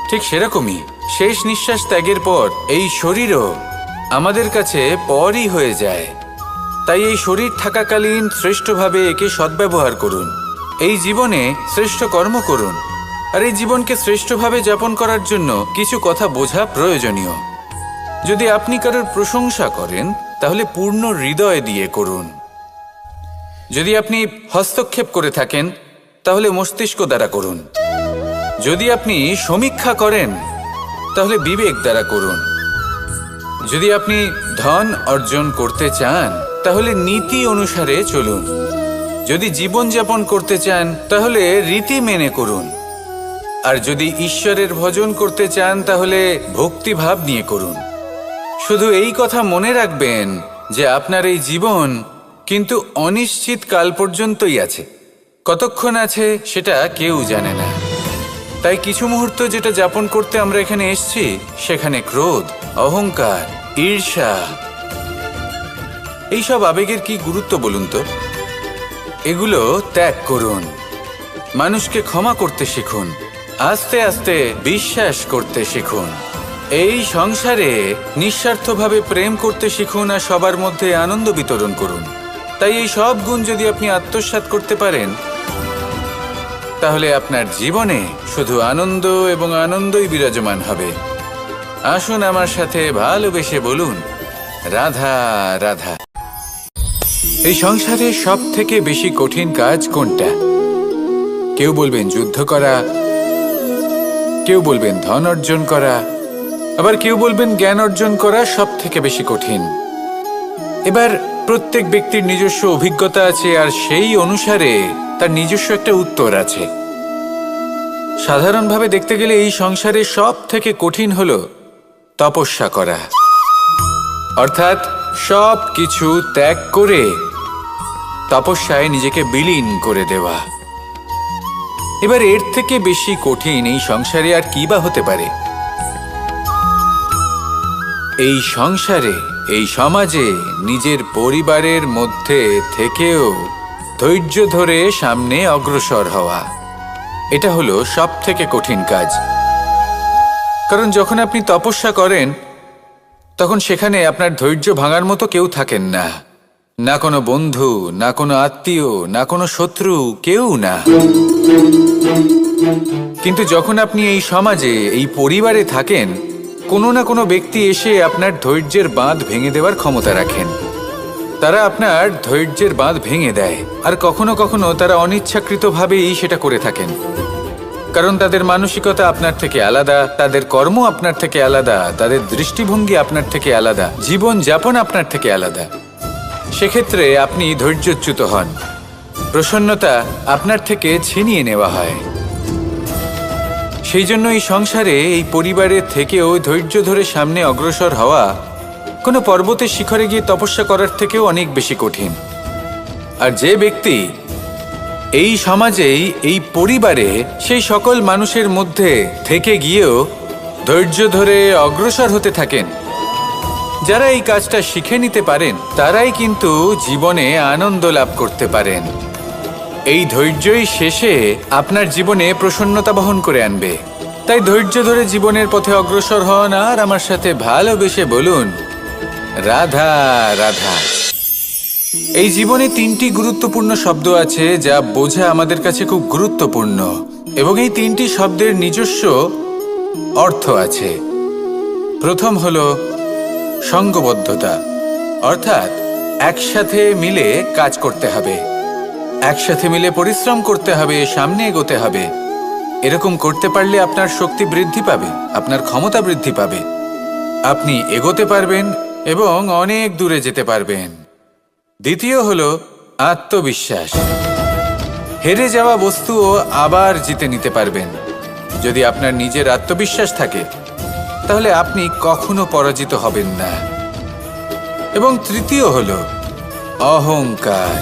ঠিক সেরকমই শেষ নিঃশ্বাস ত্যাগের পর এই শরীরও আমাদের কাছে পরই হয়ে যায়। তাই এই শরীর থাকাকালীন শ্রেষ্ঠভাবে একে সদ্ব্যবহার করুন, এই জীবনে শ্রেষ্ঠ কর্ম করুন, আর এই জীবনকে শ্রেষ্ঠভাবে যাপন করার জন্য কিছু কথা বোঝা প্রয়োজনীয়। যদি আপনি কারোর প্রশংসা করেন, তাহলে পূর্ণ হৃদয় দিয়ে করুন। যদি আপনি হস্তক্ষেপ করে থাকেন, তাহলে মস্তিষ্ক দ্বারা করুন। যদি আপনি সমীক্ষা করেন, তাহলে বিবেক দ্বারা করুন। যদি আপনি ধন অর্জন করতে চান, তাহলে নীতি অনুসারে চলুন। যদি জীবনযাপন করতে চান, তাহলে রীতি মেনে করুন। আর যদি ঈশ্বরের ভজন করতে চান, তাহলে ভক্তিভাব নিয়ে করুন। শুধু এই কথা মনে রাখবেন যে আপনার এই জীবন কিন্তু অনিশ্চিত কাল পর্যন্তই আছে। কতক্ষণ আছে সেটা কেউ জানে না। তাই কিছু মুহূর্ত যেটা যাপন করতে আমরা এখানে এসেছি, সেখানে ক্রোধ, অহংকার, ঈর্ষা, এইসব আবেগের কি গুরুত্ব বলুন তো? এগুলো ত্যাগ করুন। মানুষকে ক্ষমা করতে শিখুন, আস্তে আস্তে বিশ্বাস করতে শিখুন। এই সংসারে নিঃস্বার্থভাবে প্রেম করতে শিখুন, আর সবার মধ্যে আনন্দ বিতরণ করুন। তাই এই সব গুণ যদি আপনি আত্মসাৎ করতে পারেন, তাহলে আপনার জীবনে শুধু আনন্দ এবং আনন্দই বিরাজমান হবে। আসুন আমার সাথে ভালোবেসে বলুন, রাধা রাধা। এই সংসারে সব থেকে বেশি কঠিন কাজ কোনটা? কেউ বলবেন যুদ্ধ করা, কেউ বলবেন ধন অর্জন করা, আবার কেউ বলবেন জ্ঞান অর্জন করা সব থেকে বেশি কঠিন। এবার প্রত্যেক ব্যক্তির নিজস্ব অভিজ্ঞতা আছে, আর সেই অনুসারে তার নিজস্ব একটা উত্তর আছে। সাধারণভাবে দেখতে গেলে এই সংসারে সব থেকে কঠিন হলো তপস্যা করা, অর্থাৎ সব কিছু ত্যাগ করে তপস্যায় নিজেকে বিলীন করে দেওয়া। এবার এর থেকে বেশি কঠিন এই সংসারে আর কি বা হতে পারে? এই সংসারে, এই সমাজে, নিজের পরিবারের মধ্যে থেকেও ধৈর্য ধরে সামনে অগ্রসর হওয়া, এটা হলো সব থেকে কঠিন কাজ। কারণ যখন আপনি তপস্যা করেন, তখন সেখানে আপনার ধৈর্য ভাঙার মতো কেউ থাকেন না, না কোনো বন্ধু, না কোনো আত্মীয়, না কোনো শত্রু, কেউ না। কিন্তু যখন আপনি এই সমাজে, এই পরিবারে থাকেন, কোনো না কোনো ব্যক্তি এসে আপনার ধৈর্যের বাঁধ ভেঙে দেওয়ার ক্ষমতা রাখেন। তারা আপনার ধৈর্যের বাঁধ ভেঙে দেয়, আর কখনো কখনো তারা অনিচ্ছাকৃতভাবেই সেটা করে থাকেন। কারণ তাদের মানসিকতা আপনার থেকে আলাদা, তাদের কর্ম আপনার থেকে আলাদা, তাদের দৃষ্টিভঙ্গি আপনার থেকে আলাদা, জীবন যাপন আপনার থেকে আলাদা। সেক্ষেত্রে আপনি ধৈর্যচ্যুত হন, প্রসন্নতা আপনার থেকে ছিনিয়ে নেওয়া হয়। সেই জন্য এই সংসারে, এই পরিবারের থেকেও ধৈর্য ধরে সামনে অগ্রসর হওয়া কোনো পর্বতের শিখরে গিয়ে তপস্যা করার থেকেও অনেক বেশি কঠিন। আর যে ব্যক্তি এই সমাজেই, এই পরিবারে, সেই সকল মানুষের মধ্যে থেকে গিয়েও ধৈর্য ধরে অগ্রসর হতে থাকেন, যারা এই কাজটা শিখে নিতে পারেন, তারাই কিন্তু জীবনে আনন্দ লাভ করতে পারেন। এই ধৈর্যই শেষে আপনার জীবনে প্রসন্নতা বহন করে আনবে। তাই ধৈর্য ধরে জীবনের পথে অগ্রসর হন আর আমার সাথে ভালোবেসে বলুন, রাধা রাধা। এই জীবনে 3টি গুরুত্বপূর্ণ শব্দ আছে যা বোঝা আমাদের কাছে খুব গুরুত্বপূর্ণ, এবং এই 3টি শব্দের নিজস্ব অর্থ আছে। প্রথম হলো সঙ্গবদ্ধতা, অর্থাৎ একসাথে মিলে কাজ করতে হবে, একসাথে মিলে পরিশ্রম করতে হবে, সামনে এগোতে হবে। এরকম করতে পারলে আপনার শক্তি বৃদ্ধি পাবে, আপনার ক্ষমতা বৃদ্ধি পাবে, আপনি এগোতে পারবেন এবং অনেক দূরে যেতে পারবেন। দ্বিতীয় হলো আত্মবিশ্বাস। হেরে যাওয়া বস্তুও আবার জিতে নিতে পারবেন। যদি আপনার নিজের আত্মবিশ্বাস থাকে, তাহলে আপনি কখনো পরাজিত হবেন না। এবং তৃতীয় হলো অহংকার।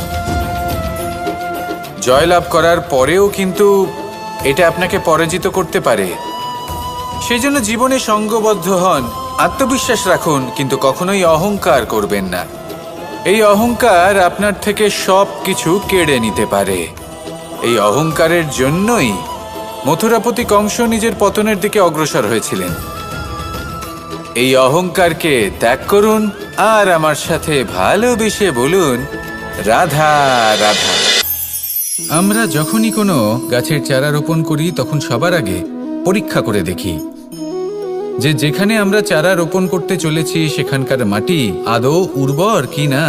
জয়লাভ করার পরেও কিন্তু এটা আপনাকে পরাজিত করতে পারে। সেই জন্য জীবনে সঙ্গবদ্ধ হন, আত্মবিশ্বাস রাখুন, কিন্তু কখনোই অহংকার করবেন না। এই অহংকার আপনার থেকে সব কিছু কেড়ে নিতে পারে। এই অহংকারের জন্যই মথুরাপতি কংস নিজের পতনের দিকে অগ্রসর হয়েছিলেন। এই অহংকারকে ত্যাগ করুন আর আমার সাথে ভালোবেসে বলুন, রাধা রাধা। আমরা যখনই কোনো গাছের চারা রোপণ করি, তখন সবার আগে পরীক্ষা করে দেখি যে যেখানে আমরা চারা রোপণ করতে চলেছি সেখানকার মাটি আদৌ উর্বর কিনা,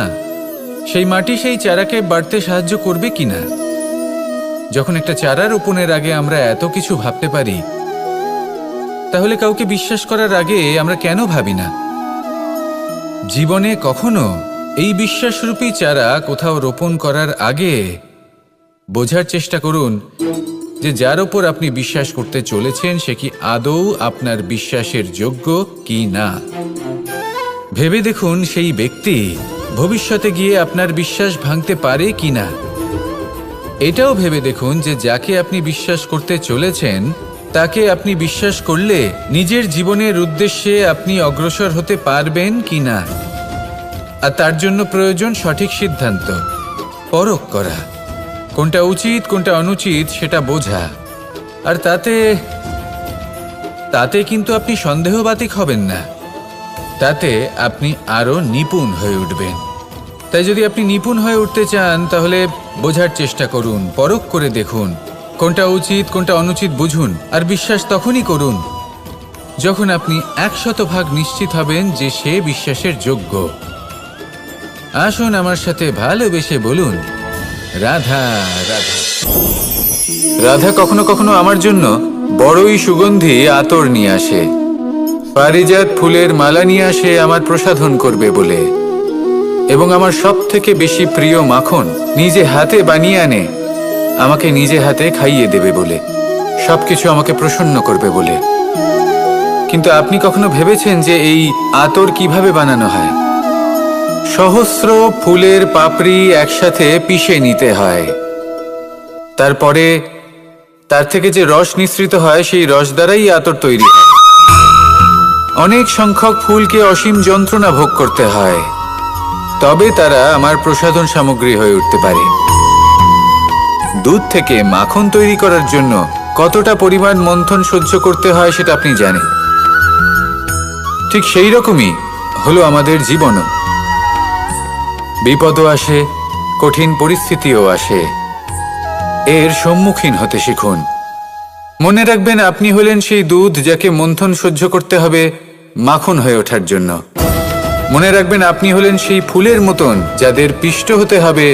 সেই মাটি সেই চারাকে বাড়তে সাহায্য করবে কিনা। যখন একটা চারা রোপণের আগে আমরা এত কিছু ভাবতে পারি, তাহলে কাউকে বিশ্বাস করার আগে আমরা কেন ভাবি না? জীবনে কখনো এই বিশ্বাসরূপী চারা কোথাও রোপণ করার আগে বোঝার চেষ্টা করুন যে যার ওপর আপনি বিশ্বাস করতে চলেছেন সে কি আদৌ আপনার বিশ্বাসের যোগ্য কি না। ভেবে দেখুন সেই ব্যক্তি ভবিষ্যতে গিয়ে আপনার বিশ্বাস ভাঙতে পারে কি না। এটাও ভেবে দেখুন যে যাকে আপনি বিশ্বাস করতে চলেছেন তাকে আপনি বিশ্বাস করলে নিজের জীবনের উদ্দেশ্যে আপনি অগ্রসর হতে পারবেন কি না। আর তার জন্য প্রয়োজন সঠিক সিদ্ধান্ত, পরখ করা, কোনটা উচিত কোনটা অনুচিত সেটা বোঝা। আর তাতে কিন্তু আপনি সন্দেহবাতিক হবেন না, তাতে আপনি আরো নিপুণ হয়ে উঠবেন। তাই যদি আপনি নিপুণ হয়ে উঠতে চান তাহলে বোঝার চেষ্টা করুন, পরখ করে দেখুন, কোনটা উচিত কোনটা অনুচিত বুঝুন। আর বিশ্বাস তখনই করুন যখন আপনি 100% নিশ্চিত হবেন যে সে বিশ্বাসের যোগ্য। আসুন আমার সাথে ভালোবেসে বলুন, রাধা রাধা। রাধা কখনো কখনো আমার জন্য বড়ই সুগন্ধি আতর নিয়ে আসে, পারিজাত ফুলের মালা নিয়ে আসে আমার প্রসাধন করবে বলে, এবং আমার সব থেকে বেশি প্রিয় মাখন নিজে হাতে বানিয়ে আনে আমাকে নিজে হাতে খাইয়ে দেবে বলে, সবকিছু আমাকে প্রসন্ন করবে বলে। কিন্তু আপনি কখনো ভেবেছেন যে এই আতর কিভাবে বানানো হয়? সহস্র ফুলের পাপড়ি একসাথে পিষে নিতে হয়, তারপরে তার থেকে যে রস নিঃসৃত হয় সেই রস দ্বারাই আতর তৈরি হয়। অনেক সংখ্যক ফুলকে অসীম যন্ত্রণা ভোগ করতে হয়, তবে তারা আমার প্রসাধন সামগ্রী হয়ে উঠতে পারে। দুধ থেকে মাখন তৈরি করার জন্য কতটা পরিমাণ মন্থন সহ্য করতে হয় সেটা আপনি জানেন। ঠিক সেই রকমই হলো আমাদের জীবনও। বিপদও আসে, কঠিন পরিস্থিতিও আসে, এর সম্মুখীন হতে শিখুন। মনে রাখবেন আপনি হলেন সেই দুধ যাকে মন্থন সহ্য করতে হবে মাখন হয়ে ওঠার জন্য। মনে রাখবেন আপনি হলেন সেই ফুলের মতন যাদের পিষ্ট হতে হবে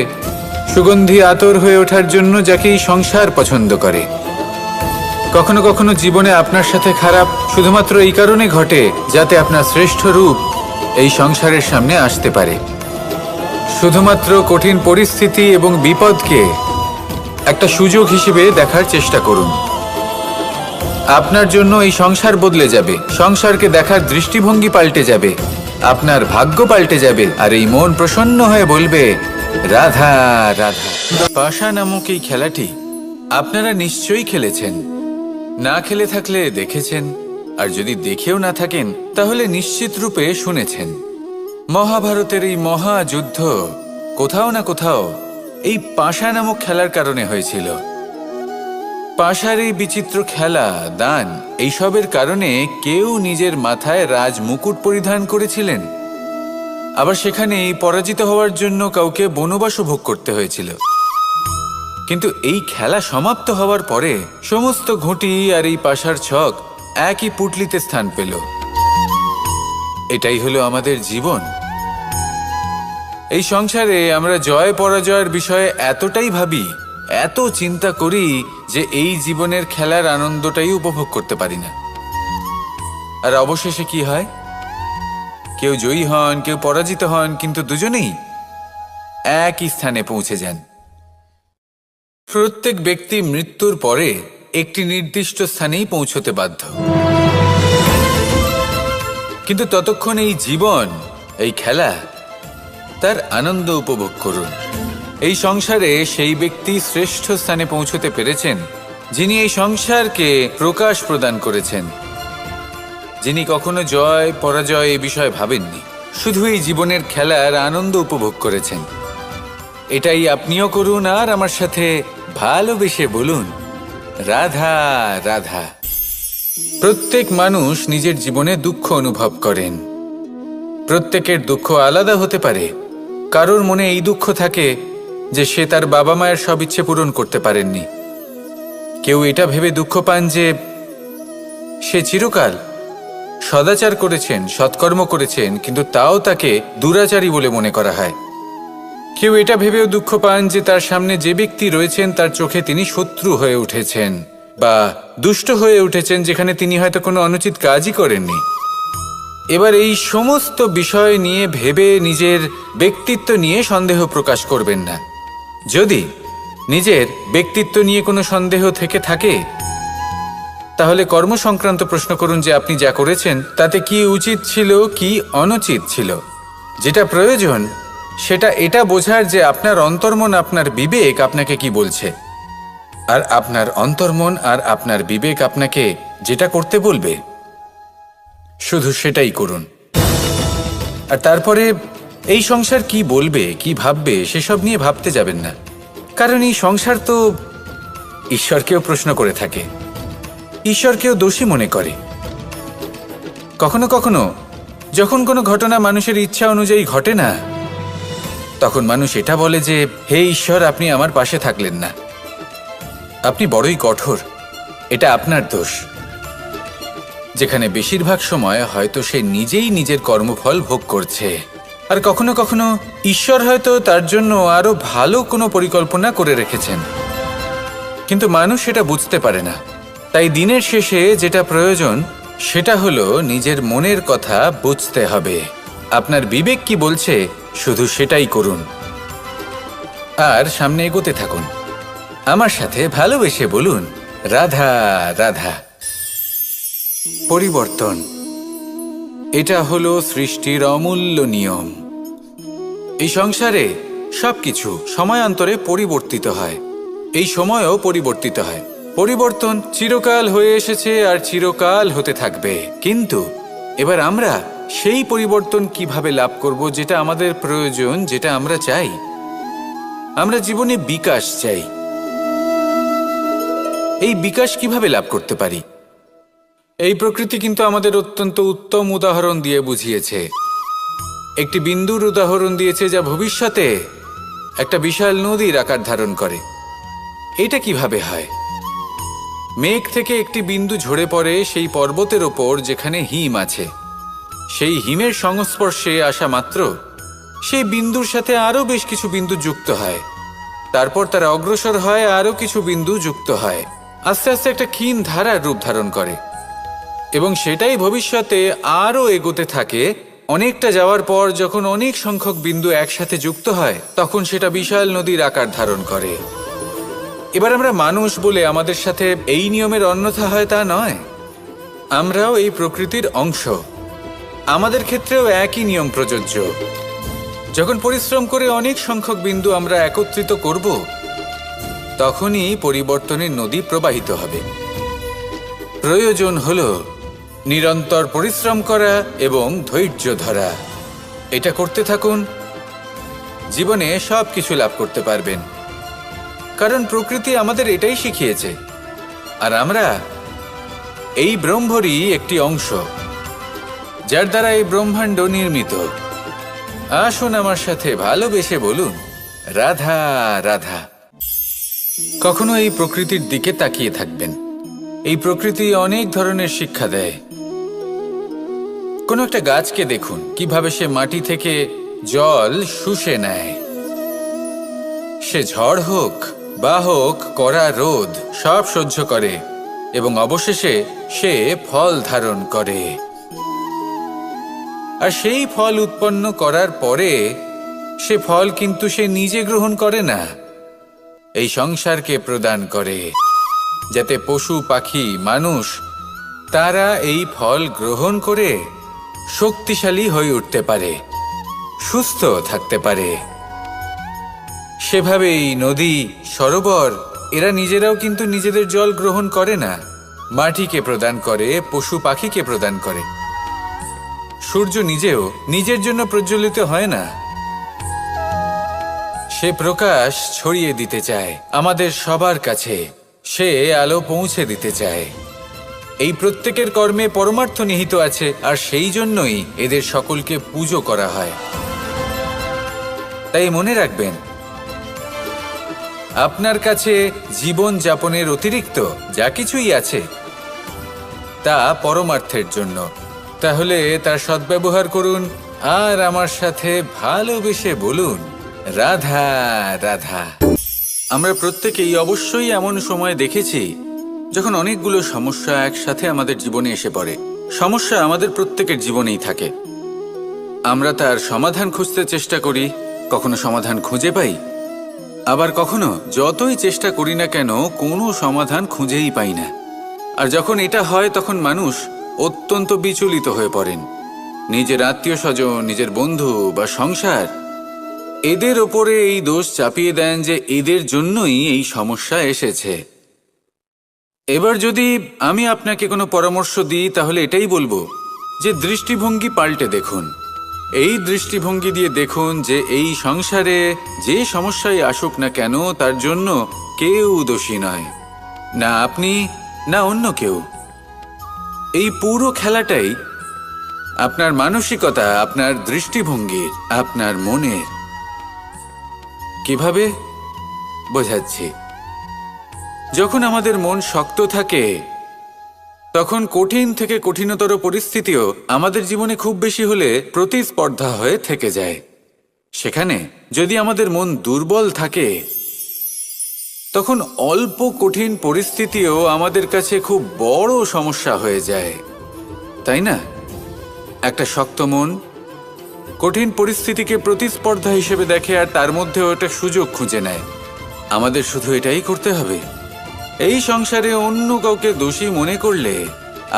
সুগন্ধি আতর হয়ে ওঠার জন্য, যাকে এই সংসার পছন্দ করে। কখনো কখনো জীবনে আপনার সাথে খারাপ শুধুমাত্র এই কারণে ঘটে যাতে আপনার শ্রেষ্ঠ রূপ এই সংসারের সামনে আসতে পারে। শুধুমাত্র কঠিন পরিস্থিতি এবং বিপদকে একটা সুযোগ হিসেবে দেখার চেষ্টা করুন। আপনার জন্য এই সংসার বদলে যাবে, সংসারকে দেখার দৃষ্টিভঙ্গি পাল্টে যাবে, আপনার ভাগ্য পাল্টে যাবে, আর এই মন প্রসন্ন হয়ে বলবে রাধা রাধা। পাশা নামক এই খেলাটি আপনারা নিশ্চয়ই খেলেছেন, না খেলে থাকলে দেখেছেন, আর যদি দেখেও না থাকেন তাহলে নিশ্চিত রূপে শুনেছেন। মহাভারতের এই মহাযুদ্ধ কোথাও না কোথাও এই পাশা নামক খেলার কারণে হয়েছিল। পাশার এই বিচিত্র খেলা, দান, এইসবের কারণে কেউ নিজের মাথায় রাজ মুকুট পরিধান করেছিলেন, আবার সেখানে পরাজিত হওয়ার জন্য কাউকে বনবাসও ভোগ করতে হয়েছিল। কিন্তু এই খেলা সমাপ্ত হওয়ার পরে সমস্ত ঘুঁটি আর এই পাশার ছক একই পুটলিতে স্থান পেল। এটাই হলো আমাদের জীবন। এই সংসারে আমরা জয় পরাজয়ের বিষয়ে এতটাই ভাবি, এত চিন্তা করি যে এই জীবনের খেলার আনন্দটাই উপভোগ করতে পারি না। আর অবশেষে কি হয়? কেউ জয়ী হন, কেউ পরাজিত হন, কিন্তু দুজনেই একই স্থানে পৌঁছে যান। প্রত্যেক ব্যক্তি মৃত্যুর পরে একটি নির্দিষ্ট স্থানেই পৌঁছতে বাধ্য, কিন্তু ততক্ষণ এই জীবন, এই খেলা, তার আনন্দ উপভোগ করুন। এই সংসারে সেই ব্যক্তি শ্রেষ্ঠ স্থানে পৌঁছতে পেরেছেন যিনি এই সংসারকে প্রকাশ প্রদান করেছেন, যিনি কখনো জয় পরাজয় এ বিষয়ে ভাবেননি, শুধু এই জীবনের খেলার আনন্দ উপভোগ করেছেন। এটাই আপনিও করুন আর আমার সাথে ভালোবেসে বলুন রাধা রাধা। প্রত্যেক মানুষ নিজের জীবনে দুঃখ অনুভব করেন। প্রত্যেকের দুঃখ আলাদা হতে পারে। কারোর মনে এই দুঃখ থাকে যে সে তার বাবা মায়ের সব ইচ্ছে পূরণ করতে পারেননি। কেউ এটা ভেবে দুঃখ পান যে সে চিরকাল সদাচার করেছেন, সৎকর্ম করেছেন, কিন্তু তাও তাকে দুরাচারী বলে মনে করা হয়। কেউ এটা ভেবেও দুঃখ পান যে তার সামনে যে ব্যক্তি রয়েছেন তার চোখে তিনি শত্রু হয়ে উঠেছেন বা দুষ্ট হয়ে উঠেছেন, যেখানে তিনি হয়তো কোনো অনুচিত কাজই করেননি। এবার এই সমস্ত বিষয় নিয়ে ভেবে নিজের ব্যক্তিত্ব নিয়ে সন্দেহ প্রকাশ করবেন না। যদি নিজের ব্যক্তিত্ব নিয়ে কোনো সন্দেহ থেকে থাকে তাহলে কর্ম সংক্রান্ত প্রশ্ন করুন যে আপনি যা করেছেন তাতে কি উচিত ছিল, কি অনুচিত ছিল। যেটা প্রয়োজন সেটা এটা বোঝার যে আপনার অন্তর্মন, আপনার বিবেক আপনাকে কি বলছে, আর আপনার অন্তর্মন আর আপনার বিবেক আপনাকে যেটা করতে বলবে শুধু সেটাই করুন। আর তারপরে এই সংসার কি বলবে, কি ভাববে সেসব নিয়ে ভাবতে যাবেন না, কারণ এই সংসার তো ঈশ্বরকেও প্রশ্ন করে থাকে, ঈশ্বরকেও দোষী মনে করে। কখনো কখনো যখন কোনো ঘটনা মানুষের ইচ্ছা অনুযায়ী ঘটে না, তখন মানুষ এটা বলে যে হে ঈশ্বর, আপনি আমার পাশে থাকলেন না, আপনি বড়ই কঠোর, এটা আপনার দোষ। যেখানে বেশিরভাগ সময় হয়তো সে নিজেই নিজের কর্মফল ভোগ করছে, আর কখনো কখনো ঈশ্বর হয়তো তার জন্য আরো ভালো কোনো পরিকল্পনা করে রেখেছেন, কিন্তু মানুষ সেটা বুঝতে পারে না। তাই দিনের শেষে যেটা প্রয়োজন সেটা হলো নিজের মনের কথা বুঝতে হবে। আপনার বিবেক কি বলছে শুধু সেটাই করুন আর সামনে এগোতে থাকুন। আমার সাথে ভালোবেসে বলুন রাধা রাধা। পরিবর্তন, এটা হলো সৃষ্টির অমূল্য নিয়ম। এই সংসারে সবকিছু সময়ান্তরে পরিবর্তিত হয়, এই সময়ও পরিবর্তিত হয়। পরিবর্তন চিরকাল হয়ে এসেছে আর চিরকাল হতে থাকবে, কিন্তু এবার আমরা সেই পরিবর্তন কিভাবে লাভ করব যেটা আমাদের প্রয়োজন, যেটা আমরা চাই। আমরা জীবনে বিকাশ চাই। এই বিকাশ কিভাবে লাভ করতে পারি? এই প্রকৃতি কিন্তু আমাদের অত্যন্ত উত্তম উদাহরণ দিয়ে বুঝিয়েছে। একটি বিন্দুর উদাহরণ দিয়েছে যা ভবিষ্যতে একটা বিশাল নদীর আকার ধারণ করে। এটা কিভাবে হয়? মেঘ থেকে একটি বিন্দু ঝরে পড়ে সেই পর্বতের ওপর যেখানে হিম আছে। সেই হিমের সংস্পর্শে আসা মাত্র সেই বিন্দুর সাথে আরো বেশ কিছু বিন্দু যুক্ত হয়, তারপর তারা অগ্রসর হয়, আরো কিছু বিন্দু যুক্ত হয়, আস্তে আস্তে একটা ক্ষীণ ধারার রূপ ধারণ করে, এবং সেটাই ভবিষ্যতে আরো এগোতে থাকে অনেকটা যাওয়ার পর যখন অনেক সংখ্যক বিন্দু একসাথে যুক্ত হয় তখন সেটা বিশাল নদীর আকার ধারণ করে। এবার আমরা মানুষ বলে আমাদের সাথে এই নিয়মের অন্যথা হয় তা নয়। আমরাও এই প্রকৃতির অংশ, আমাদের ক্ষেত্রেও একই নিয়ম প্রযোজ্য। যখন পরিশ্রম করে অনেক সংখ্যক বিন্দু আমরা একত্রিত করব তখনই পরিবর্তনের নদী প্রবাহিত হবে। প্রয়োজন হলো নিরন্তর পরিশ্রম করা এবং ধৈর্য ধরা। এটা করতে থাকুন, জীবনে সব কিছু লাভ করতে পারবেন। কারণ প্রকৃতি আমাদের এটাই শিখিয়েছে, আর আমরা এই ব্রহ্মরই একটি অংশ, যার দ্বারা এই ব্রহ্মাণ্ড নির্মিত। আসুন আমার সাথে ভালোবেসে বলুন, রাধা রাধা। কখনো এই প্রকৃতির দিকে তাকিয়ে থাকবেন। এই প্রকৃতি অনেক ধরনের শিক্ষা দেয়। কোনো একটা গাছকে দেখুন কিভাবে সে মাটি থেকে জল শুষে নেয়। সে ঝড় হোক বা হোক কড়া রোদ সব সহ্য করে এবং অবশেষে সে ফল ধারণ করে। আর সেই ফল উৎপন্ন করার পরে সে ফল কিন্তু সে নিজে গ্রহণ করে না, এই সংসারকে প্রদান করে, যাতে পশু পাখি মানুষ তারা এই ফল গ্রহণ করে শক্তিশালী হয়ে উঠতে পারে, সুস্থ থাকতে পারে। সেভাবেই নদী, সরোবর এরা নিজেরাও কিন্তু নিজেদের জল গ্রহণ করে না, মাটিকে প্রদান করে, পশু পাখিকে প্রদান করে। সূর্য নিজেও নিজের জন্য প্রজ্বলিত হয় না, সে প্রকাশ ছড়িয়ে দিতে চায় আমাদের সবার কাছে, সে আলো পৌঁছে দিতে চায়। এই প্রত্যেকের কর্মে পরমার্থ নিহিত আছে, আর সেই জন্যই এদের সকলকে পুজো করা হয়। তাই মনে রাখবেন, আপনার কাছে জীবন যাপনের অতিরিক্ত যা কিছুই আছে তা পরমার্থের জন্য। তাহলে তার সদ্ব্যবহার করুন আর আমার সাথে ভালোবেসে বলুন, রাধা রাধা। আমরা প্রত্যেকেই অবশ্যই এমন সময় দেখেছি যখন অনেকগুলো সমস্যা একসাথে আমাদের জীবনে এসে পড়ে। সমস্যা আমাদের প্রত্যেকের জীবনেই থাকে। আমরা তার সমাধান খুঁজতে চেষ্টা করি, কখনো সমাধান খুঁজে পাই, আবার কখনো যতই চেষ্টা করি না কেন কোনো সমাধান খুঁজেই পাই না। আর যখন এটা হয় তখন মানুষ অত্যন্ত বিচলিত হয়ে পড়েন। নিজের আত্মীয় স্বজন, নিজের বন্ধু বা সংসার এদের ওপরে এই দোষ চাপিয়ে দেন যে এদের জন্যই এই সমস্যা এসেছে। এবার যদি আমি আপনাকে কোনো পরামর্শ দিই তাহলে এটাই বলবো যে দৃষ্টিভঙ্গি পাল্টে দেখুন। এই দৃষ্টিভঙ্গি দিয়ে দেখুন যে এই সংসারে যে সমস্যায় আসুক না কেন তার জন্য কেউ দোষী নয়, না আপনি না অন্য কেউ। এই পুরো খেলাটাই আপনার মানসিকতা, আপনার দৃষ্টিভঙ্গির, আপনার মনের। কিভাবে বোঝাচ্ছি? যখন আমাদের মন শক্ত থাকে তখন কঠিন থেকে কঠিনতর পরিস্থিতিও আমাদের জীবনে খুব বেশি হলে প্রতিস্পর্ধা হয়ে থেকে যায়। সেখানে যদি আমাদের মন দুর্বল থাকে তখন অল্প কঠিন পরিস্থিতিও আমাদের কাছে খুব বড় সমস্যা হয়ে যায়, তাই না? একটা শক্ত মন কঠিন পরিস্থিতিকে প্রতিস্পর্ধা হিসেবে দেখে আর তার মধ্যে ওটা সুযোগ খুঁজে নেয়। আমাদের শুধু এটাই করতে হবে। এই সংসারে অন্য কাউকে দোষী মনে করলে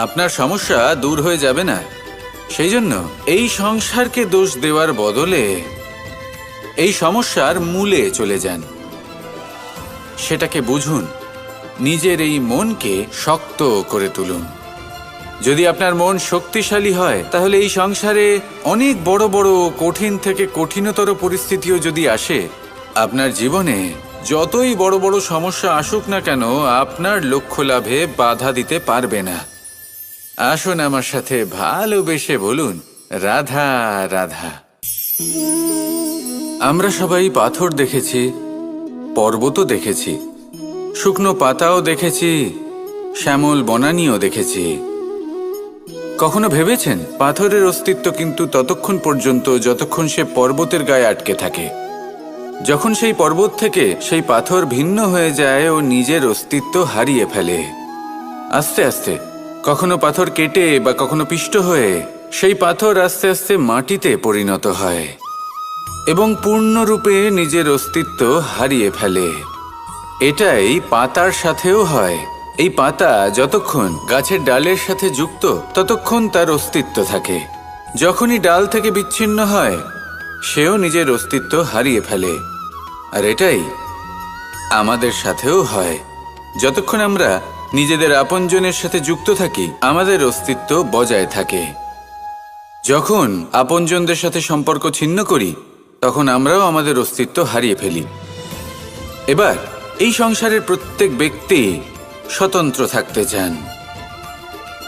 আপনার সমস্যা দূর হয়ে যাবে না। সেই জন্য এই সংসারকে দোষ দেওয়ার বদলে এই সমস্যার মূলে চলে যান, সেটাকে বুঝুন, নিজের এই মনকে শক্ত করে তুলুন। যদি আপনার মন শক্তিশালী হয় তাহলে এই সংসারে অনেক বড় বড় কঠিন থেকে কঠিনতর পরিস্থিতিও যদি আসে, আপনার জীবনে যতই বড় বড় সমস্যা আসুক না কেন আপনার লক্ষ্য লাভে বাধা দিতে পারবে না। আসুন আমার সাথে ভালোবেসে বলুন, রাধা রাধা। আমরা সবাই পাথর দেখেছি, পর্বতও দেখেছি, শুকনো পাতাও দেখেছি, শ্যামল বনানীও দেখেছি। কখনো ভেবেছেন পাথরের অস্তিত্ব কিন্তু ততক্ষণ পর্যন্ত যতক্ষণ সে পর্বতের গায়ে আটকে থাকে। যখন সেই পর্বত থেকে সেই পাথর ভিন্ন হয়ে যায় ও নিজের অস্তিত্ব হারিয়ে ফেলে। আস্তে আস্তে কখনো পাথর কেটে বা কখনো পিষ্ট হয়ে সেই পাথর আস্তে আস্তে মাটিতে পরিণত হয় এবং পূর্ণরূপে নিজের অস্তিত্ব হারিয়ে ফেলে। এটাই পাতার সাথেও হয়। এই পাতা যতক্ষণ গাছের ডালের সাথে যুক্ত ততক্ষণ তার অস্তিত্ব থাকে। যখনই ডাল থেকে বিচ্ছিন্ন হয় সেও নিজের অস্তিত্ব হারিয়ে ফেলে। আর এটাই আমাদের সাথেও হয়। যতক্ষণ আমরা নিজেদের আপনজনের সাথে যুক্ত থাকি আমাদের অস্তিত্ব বজায় থাকে। যখন আপনজনদের সাথে সম্পর্ক ছিন্ন করি তখন আমরাও আমাদের অস্তিত্ব হারিয়ে ফেলি। এবার এই সংসারের প্রত্যেক ব্যক্তি স্বতন্ত্র থাকতে চান,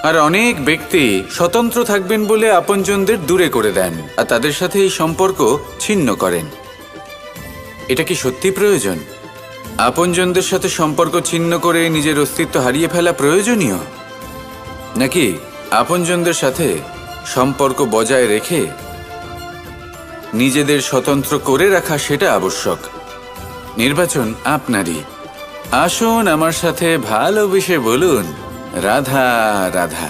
আর অনেক ব্যক্তি স্বতন্ত্র থাকবেন বলে আপনজনদের দূরে করে দেন আর তাদের সাথে এই সম্পর্ক ছিন্ন করেন। এটা কি সত্যি প্রয়োজন? আপনজনদের সাথে সম্পর্ক ছিন্ন করে নিজের অস্তিত্ব হারিয়ে ফেলা প্রয়োজনীয়, নাকি আপনজনদের সাথে সম্পর্ক বজায় রেখে নিজেদের স্বতন্ত্র করে রাখা সেটা আবশ্যক? নির্বাচন আপনারই। আসুন আমার সাথে ভালোবেসে বলুন রাধা রাধা।